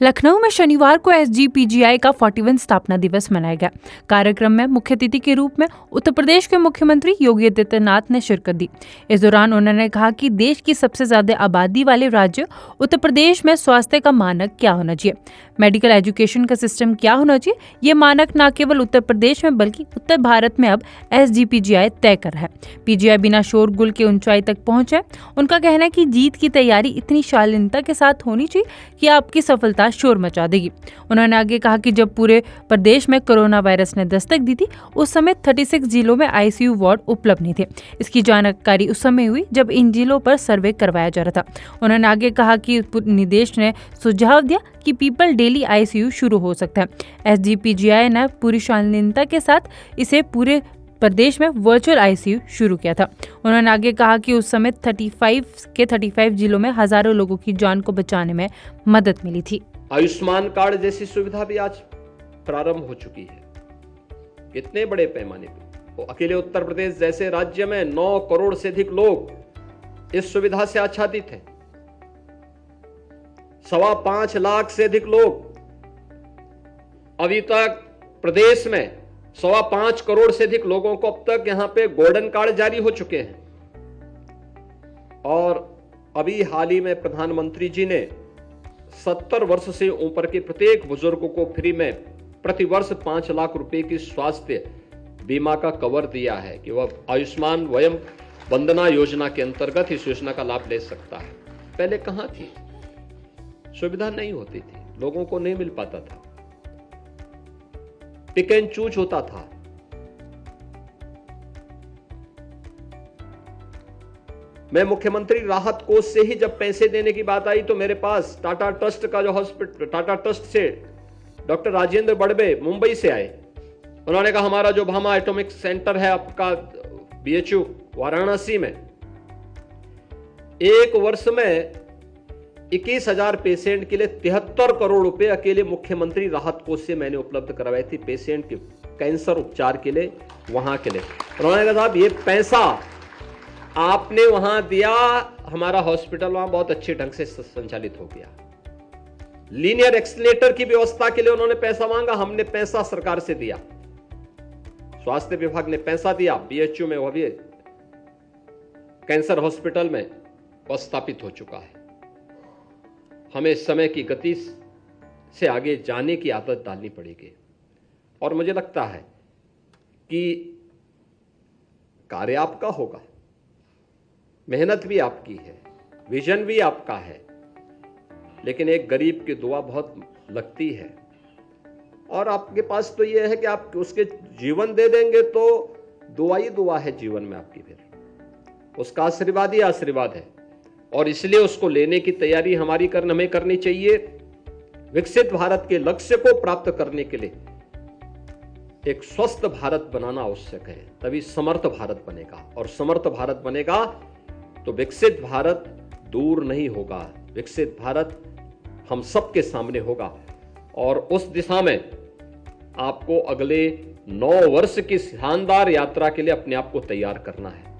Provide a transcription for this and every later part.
लखनऊ में शनिवार को एसजीपीजीआई का 41 स्थापना दिवस मनाया गया। कार्यक्रम में मुख्य अतिथि के रूप में उत्तर प्रदेश के मुख्यमंत्री योगी आदित्यनाथ ने शिरकत दी। इस दौरान उन्होंने कहा कि देश की सबसे ज्यादा आबादी वाले राज्य उत्तर प्रदेश में स्वास्थ्य का मानक क्या होना चाहिए, मेडिकल एजुकेशन का सिस्टम क्या होना चाहिए। ये मानक न केवल उत्तर प्रदेश में बल्कि उत्तर भारत में अब एसजीपीजीआई तय कर रहा है। पीजीआई बिना शोरगुल के ऊंचाई तक पहुंचे। उनका कहना है कि जीत की तैयारी इतनी शालीनता के साथ होनी चाहिए कि आपकी सफलता शोर मचा देगी। उन्होंने आगे कहा कि जब पूरे प्रदेश में कोरोना वायरस ने दस्तक दी थी, उस समय 36 जिलों में आईसीयू वार्ड उपलब्ध नहीं थे। इसकी जानकारी उस समय हुई जब इन जिलों पर सर्वे करवाया जा रहा था। उन्होंने आगे कहा कि निदेश ने सुझाव दिया कि पीपल डेली आईसीयू शुरू हो सकता है। एसजीपीजीआई ने पूरी शालीनता के साथ इसे पूरे प्रदेश में वर्चुअल आईसीयू शुरू किया था। उन्होंने आगे कहा कि उस समय 35 जिलों में हजारों लोगों की जान को बचाने में मदद मिली थी। आयुष्मान कार्ड जैसी सुविधा भी आज प्रारंभ हो चुकी है। कितने बड़े पैमाने पे तो अकेले उत्तर प्रदेश जैसे राज्य में 9 करोड़ से अधिक लोग इस सुविधा से आच्छादित हैं। 5.25 लाख से अधिक लोग अभी तक प्रदेश में 5.25 करोड़ से अधिक लोगों को अब तक यहां पे गोल्डन कार्ड जारी हो चुके हैं। और अभी हाल ही में प्रधानमंत्री जी ने 70 वर्ष से ऊपर के प्रत्येक बुजुर्ग को फ्री में प्रति वर्ष 5 लाख रुपए की स्वास्थ्य बीमा का कवर दिया है कि वह आयुष्मान वयम वंदना योजना के अंतर्गत इस योजना का लाभ ले सकता है। पहले कहां थी, सुविधा नहीं होती थी, लोगों को नहीं मिल पाता था, पिक एंड चूज होता था। मैं मुख्यमंत्री राहत कोष से ही जब पैसे देने की बात आई तो मेरे पास टाटा ट्रस्ट का जो हॉस्पिटल, टाटा ट्रस्ट से डॉक्टर राजेंद्र बड़बे मुंबई से आए। उन्होंने कहा हमारा जो भामा एटॉमिक सेंटर है आपका बीएचयू वाराणसी में, एक वर्ष में 21,000 पेशेंट के लिए 73 करोड़ रुपए अकेले मुख्यमंत्री राहत कोष से मैंने उपलब्ध करवाए थे पेशेंट के कैंसर उपचार के लिए, वहां के लिए। उन्होंने कहा साहब ये पैसा आपने वहां दिया, हमारा हॉस्पिटल वहां बहुत अच्छे ढंग से संचालित हो गया। लीनियर एक्सीलरेटर की व्यवस्था के लिए उन्होंने पैसा मांगा, हमने पैसा सरकार से दिया, स्वास्थ्य विभाग ने पैसा दिया, बीएचयू में वह भी कैंसर हॉस्पिटल में वह स्थापित हो चुका है। हमें समय की गति से आगे जाने की आदत डालनी पड़ेगी और मुझे लगता है कि कार्य आपका होगा, मेहनत भी आपकी है, विजन भी आपका है, लेकिन एक गरीब की दुआ बहुत लगती है। और आपके पास तो यह है कि आप उसके जीवन दे देंगे तो दुआ ही दुआ है जीवन में आपकी, फिर उसका आशीर्वाद ही आशीर्वाद है। और इसलिए उसको लेने की तैयारी हमें करनी चाहिए। विकसित भारत के लक्ष्य को प्राप्त करने के लिए एक स्वस्थ भारत बनाना आवश्यक है, तभी समर्थ भारत बनेगा। और समर्थ भारत बनेगा तो विकसित भारत दूर नहीं होगा, विकसित भारत हम सबके सामने होगा। और उस दिशा में आपको अगले 9 वर्ष की शानदार यात्रा के लिए अपने आप को तैयार करना है।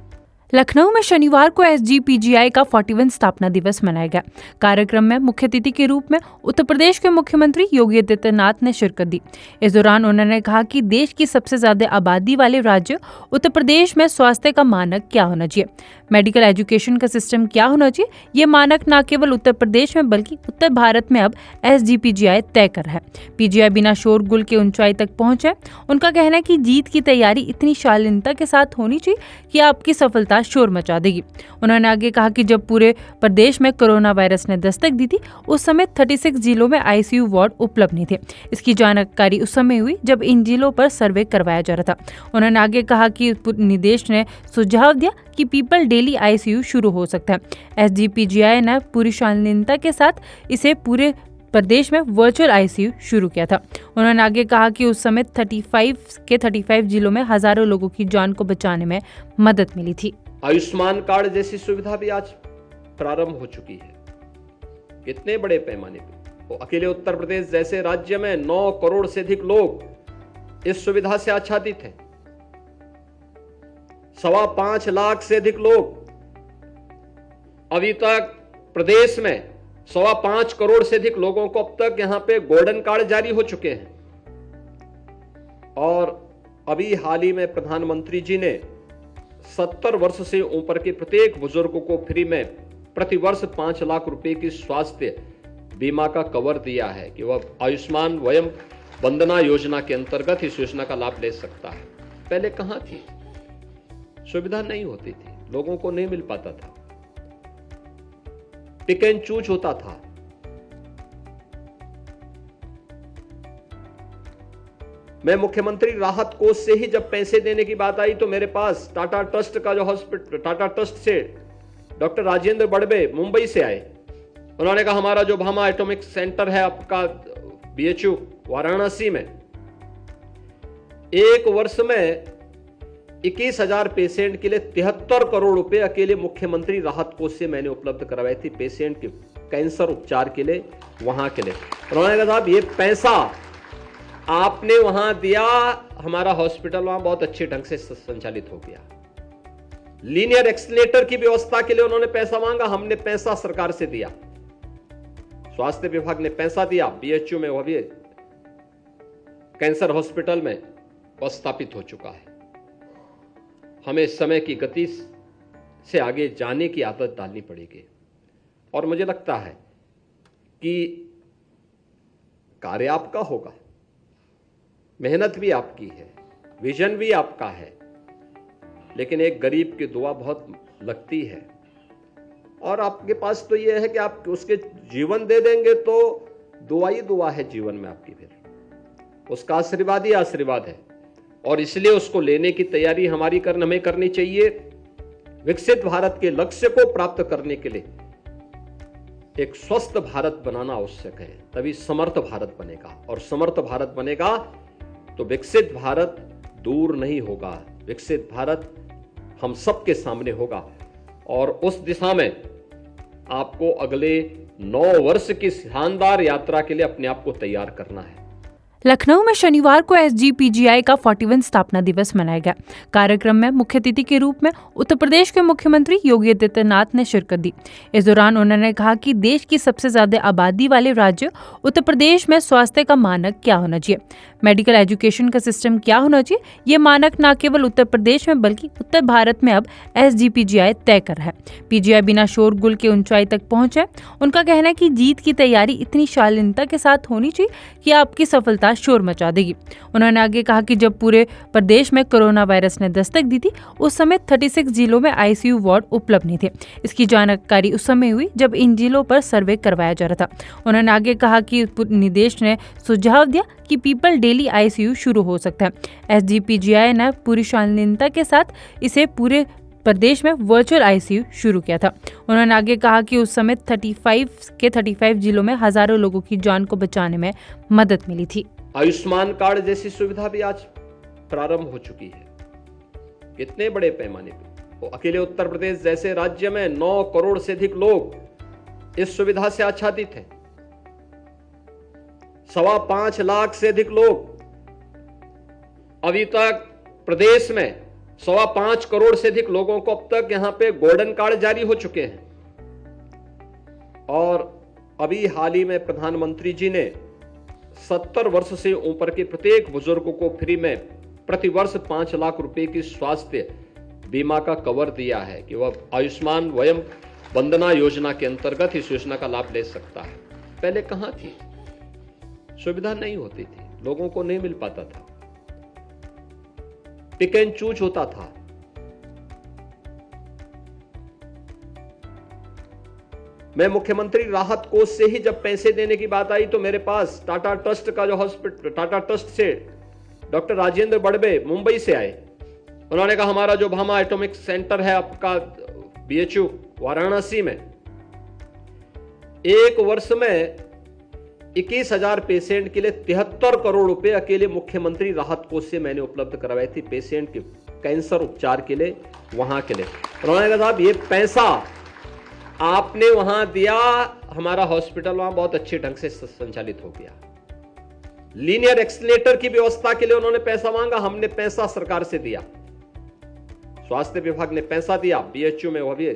लखनऊ में शनिवार को एसजीपीजीआई का 41 स्थापना दिवस मनाया गया। कार्यक्रम में मुख्य अतिथि के रूप में उत्तर प्रदेश के मुख्यमंत्री योगी आदित्यनाथ ने शिरकत दी। इस दौरान उन्होंने कहा कि देश की सबसे ज्यादा आबादी वाले राज्य उत्तर प्रदेश में स्वास्थ्य का मानक क्या होना चाहिए, मेडिकल एजुकेशन का सिस्टम क्या होना चाहिए। ये मानक न केवल उत्तर प्रदेश में बल्कि उत्तर भारत में अब एसजीपीजीआई तय कर रहा है। पीजीआई बिना शोरगुल के ऊंचाई तक पहुंचे। उनका कहना है कि जीत की तैयारी इतनी शालीनता के साथ होनी चाहिए कि आपकी सफलता शोर मचा देगी। उन्होंने आगे कहा कि जब पूरे प्रदेश में कोरोना वायरस ने दस्तक दी थी, उस समय 36 जिलों में आईसीयू वार्ड उपलब्ध नहीं थे। इसकी जानकारी उस समय हुई जब इन जिलों पर सर्वे करवाया जा रहा था। उन्होंने आगे कहा कि निदेश ने सुझाव दिया कि पीपल डेली आईसीयू शुरू हो सकता है। एसजीपीजीआई ने पूरी शालीनता के साथ इसे पूरे प्रदेश में वर्चुअल आईसीयू शुरू किया था। उन्होंने आगे कहा कि उस समय 35 जिलों में हजारों लोगों की जान को बचाने में मदद मिली थी। आयुष्मान कार्ड जैसी सुविधा भी आज प्रारंभ हो चुकी है। कितने बड़े पैमाने पे तो अकेले उत्तर प्रदेश जैसे राज्य में 9 करोड़ से अधिक लोग इस सुविधा से आच्छादित हैं। 5.25 लाख से अधिक लोग अभी तक प्रदेश में 5.25 करोड़ से अधिक लोगों को अब तक यहां पे गोल्डन कार्ड जारी हो चुके हैं। और अभी हाल ही में प्रधानमंत्री जी ने 70 वर्ष से ऊपर के प्रत्येक बुजुर्ग को फ्री में प्रतिवर्ष 5 लाख रुपए की स्वास्थ्य बीमा का कवर दिया है कि वह आयुष्मान वयम वंदना योजना के अंतर्गत इस योजना का लाभ ले सकता है। पहले कहां थी, सुविधा नहीं होती थी, लोगों को नहीं मिल पाता था, पिक एंड चूज होता था। मैं मुख्यमंत्री राहत कोष से ही जब पैसे देने की बात आई तो मेरे पास टाटा ट्रस्ट का जो हॉस्पिटल, टाटा ट्रस्ट से डॉक्टर राजेंद्र बड़बे मुंबई से आए। उन्होंने कहा हमारा जो भामा एटॉमिक सेंटर है आपका बीएचयू वाराणसी में, एक वर्ष में 21,000 पेशेंट के लिए 73 करोड़ रुपए अकेले मुख्यमंत्री राहत कोष से मैंने उपलब्ध करवाए थे पेशेंट के कैंसर उपचार के लिए, वहां के लिए। उन्होंने कहा साहब ये पैसा आपने वहां दिया, हमारा हॉस्पिटल वहां बहुत अच्छे ढंग से संचालित हो गया। लीनियर एक्सीलरेटर की व्यवस्था के लिए उन्होंने पैसा मांगा, हमने पैसा सरकार से दिया, स्वास्थ्य विभाग ने पैसा दिया, बीएचयू में वह भी कैंसर हॉस्पिटल में वह स्थापित हो चुका है। हमें समय की गति से आगे जाने की आदत डालनी पड़ेगी और मुझे लगता है कि कार्य आपका होगा, मेहनत भी आपकी है, विजन भी आपका है, लेकिन एक गरीब की दुआ बहुत लगती है। और आपके पास तो यह है कि आप उसके जीवन दे देंगे तो दुआ ही दुआ है जीवन में आपकी, फिर उसका आशीर्वाद ही आशीर्वाद है। और इसलिए उसको लेने की तैयारी हमें करनी चाहिए। विकसित भारत के लक्ष्य को प्राप्त करने के लिए एक स्वस्थ भारत बनाना आवश्यक है, तभी समर्थ भारत बनेगा। और समर्थ भारत बनेगा तो विकसित भारत दूर नहीं होगा, विकसित भारत हम सबके सामने होगा। और उस दिशा में आपको अगले 9 वर्ष की शानदार यात्रा के लिए अपने आप को तैयार करना है। लखनऊ में शनिवार को एसजीपीजीआई का 41वां स्थापना दिवस मनाया गया। कार्यक्रम में मुख्य अतिथि के रूप में उत्तर प्रदेश के मुख्यमंत्री योगी आदित्यनाथ ने शिरकत दी। इस दौरान उन्होंने कहा कि देश की सबसे ज्यादा आबादी वाले राज्य उत्तर प्रदेश में स्वास्थ्य का मानक क्या होना चाहिए, मेडिकल एजुकेशन का सिस्टम क्या होना चाहिए, ये मानक न केवल उत्तर प्रदेश में बल्कि उत्तर भारत में अब एसजीपीजीआई तय कर रहा है। पीजीआई बिना शोरगुल के ऊंचाई तक पहुंचे। उनका कहना है कि जीत की तैयारी इतनी शालीनता के साथ होनी चाहिए कि आपकी सफलता शोर मचा देगी। उन्होंने आगे कहा कि जब पूरे प्रदेश में कोरोना वायरस ने दस्तक दी थी उस समय 36 जिलों में आईसीयू वार्ड उपलब्ध नहीं थे। इसकी जानकारी उस समय हुई जब इन जिलों पर सर्वे करवाया जा रहा था। उन्होंने आगे कहा कि निदेश ने सुझाव दिया कि पीपल डेली आईसीयू शुरू हो सकता है। एसजीपीजीआई ने पूरी शालीनता के साथ इसे पूरे प्रदेश में वर्चुअल आईसीयू शुरू किया था। उन्होंने आगे कहा कि उस समय 35 जिलों में हजारों लोगों की जान को बचाने में मदद मिली थी। आयुष्मान कार्ड जैसी सुविधा भी आज प्रारंभ हो चुकी है, कितने बड़े पैमाने पर। तो अकेले उत्तर प्रदेश जैसे राज्य में 9 करोड़ से अधिक लोग इस सुविधा से आच्छादित हैं। 5.25 लाख से अधिक लोग अभी तक प्रदेश में 5.25 करोड़ से अधिक लोगों को अब तक यहां पे गोल्डन कार्ड जारी हो चुके हैं। और अभी हाल ही में प्रधानमंत्री जी ने 70 वर्ष से ऊपर के प्रत्येक बुजुर्ग को फ्री में प्रतिवर्ष 5 लाख रुपए की स्वास्थ्य बीमा का कवर दिया है कि वह आयुष्मान वयम वंदना योजना के अंतर्गत इस योजना का लाभ ले सकता है। पहले कहां थी, सुविधा नहीं होती थी, लोगों को नहीं मिल पाता था, पिक एंड चूज होता था। मैं मुख्यमंत्री राहत कोष से ही जब पैसे देने की बात आई तो मेरे पास टाटा ट्रस्ट का जो हॉस्पिटल, टाटा ट्रस्ट से डॉक्टर राजेंद्र बड़बे मुंबई से आए। उन्होंने कहा हमारा जो भामा एटॉमिक सेंटर है आपका बीएचयू वाराणसी में, एक वर्ष में 21,000 पेशेंट के लिए 73 करोड़ रुपए अकेले मुख्यमंत्री राहत कोष से मैंने उपलब्ध करवाए थे पेशेंट के कैंसर उपचार के लिए, वहां के लिए। उन्होंने कहा साहब ये पैसा आपने वहां दिया, हमारा हॉस्पिटल वहां बहुत अच्छे ढंग से संचालित हो गया। लीनियर एक्सीलरेटर की व्यवस्था के लिए उन्होंने पैसा मांगा, हमने पैसा सरकार से दिया, स्वास्थ्य विभाग ने पैसा दिया, बीएचयू में वह भी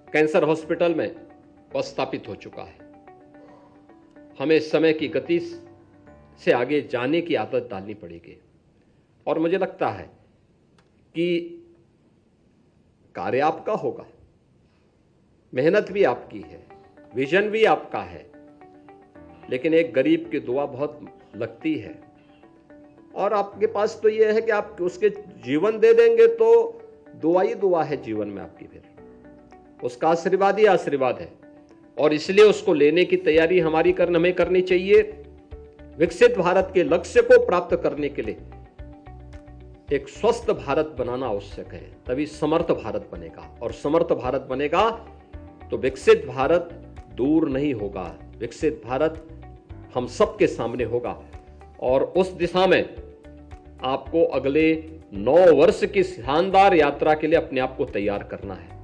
कैंसर हॉस्पिटल में वह स्थापित हो चुका है। हमें समय की गति से आगे जाने की आदत डालनी पड़ेगी और मुझे लगता है कि कार्य आपका होगा, मेहनत भी आपकी है, विजन भी आपका है, लेकिन एक गरीब की दुआ बहुत लगती है और आपके पास तो यह है कि आप उसके जीवन दे देंगे तो दुआ ही दुआ है जीवन में आपकी, फिर उसका आशीर्वाद ही आशीर्वाद है और इसलिए उसको लेने की तैयारी हमें करनी चाहिए। विकसित भारत के लक्ष्य को प्राप्त करने के लिए एक स्वस्थ भारत बनाना आवश्यक है, तभी समर्थ भारत बनेगा और समर्थ भारत बनेगा तो विकसित भारत दूर नहीं होगा, विकसित भारत हम सबके सामने होगा और उस दिशा में आपको अगले 9 वर्ष की शानदार यात्रा के लिए अपने आप को तैयार करना है।